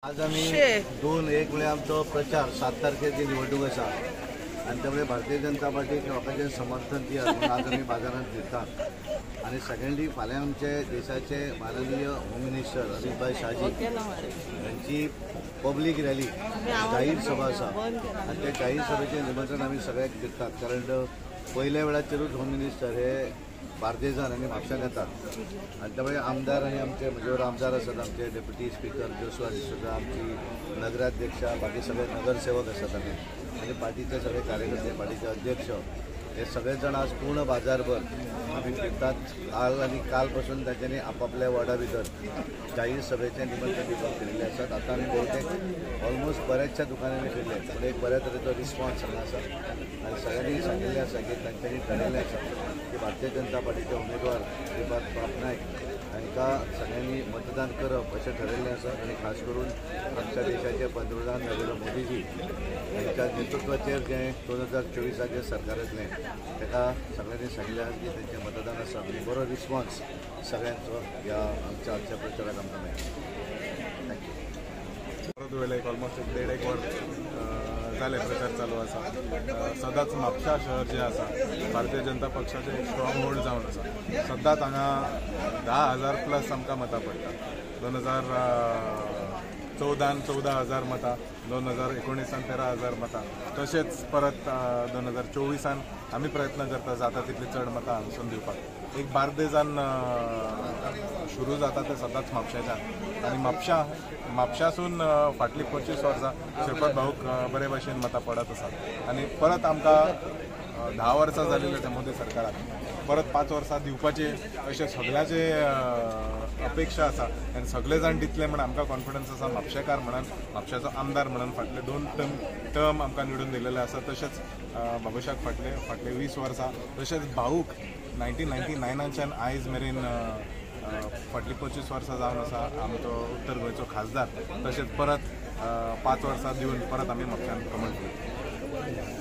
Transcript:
आज आम्ही 2-1 वेळा आमचो प्रचार 7 तारखेची निवडणूक आसा आणि त्यामुळे भारतीय जनता पार्टीक लोकांचे समर्थन दियात म्हणून आज आम्ही बाजारात फिरतात आणि सेकंडली फाल्यां आमचे देशाचे माननीय होम मिनिस्टर अमित भाई शाहजी यांची पब्लीक रॅली जाहीर सभा आसा आणि त्या जाहीर सभेचे निमंत्रण आम्ही सगळ्यांक दितात कारण पहिल्या वेळाचेरूच होम मिनिस्टर हे बार्देजान आणि म्हापशान येतात आणि त्यामुळे आमदार आणि आमचे म्हजे आमदार असतात आमचे डेप्युटी स्पीकर जोशुआ डिसोजा आमची नगराध्यक्षा बाकी सगळे नगरसेवक असतात आम्ही आणि पार्टीचे सगळे कार्यकर्ते पार्टीचे अध्यक्ष हे सगळेजण आज पूर्ण बाजारभर आम्ही फिरतात आणि कालपासून त्यांच्यानी आपापल्या वॉर्डा भितर जाहीर सभेचे निमंत्रण दिवपाक फिरिल्ले असतात आता आम्ही बहुतेक ऑलमोस्ट बऱ्याचशा दुकानांनी फिरले पण एक बऱ्या तरेचो रिस्पॉन्स हांगा आसा आणि सगळ्यांनी सांगिल्लें आसा की तांच्यांनी ठरयल्लें आसा की भारतीय जनता पार्टीचे उमेदवार श्रीपाद नायक हांकां सगळ्यांनी मतदान करप अशें ठरयल्लें आसा आणि खास करून आमच्या देशाचे पंतप्रधान नरेंद्र मोदीजी हांच्या नेतृत्वाचेर जें 2024 सरकार येतलें ताका सगळ्यांनी सांगिल्लें आसा की तेंचें मतदान आसा आनी बरो रिस्पॉन्स सगळ्यांचो ह्या आमच्या प्रचाराक आमकां मेळटा. थँक्यू. परत ऑलमोस्ट 1.5 वर जाले प्रचार चालू आसा. सदांच म्हापशा शहर जे आसा भारतीय जनता पक्षाचे एक स्ट्रॉंग होल्ड जावन आसा. सदांच हांगा 10,000 प्लस आमकां मतां पडटा. 2014 14,000 मतां, 2019 13,000 मतां, तशेंच परत 2024 आमी प्रयत्न करता जाता तितली चड मतां हांगसून दिवपाक. एक बार्देजान सुरू जाता ते सदांच म्हापशाच्यान आनी म्हापशासून फाटली 25 वर्सां श्रीपाद भाऊक बरे भशेन मतां पडत आसात आनी परत आमकां 10 वर्सां जाली त्या मोदी सरकाराक परत 5 वर्सां दिवपाचे अशें सगळ्याचे अपेक्षा आसा आनी सगळे जाण दितले म्हण आमकां कॉन्फिडन्स आसा. म्हापशेकार म्हणून म्हापशाचो आमदार म्हणून फाटले 2 टर्म आमकां निवडून दिलेले आसा. तशेंच बाबुशाक फाटले 20 वर्सां तशेंच भाऊक 1999च्यान आयज मेरेन फाटली 25 वर्सां जावन आसा आमचो उत्तर गोंयचो खासदार. तशेंच परत 5 वर्सां दिवन परत आमी म्हापशान कमळ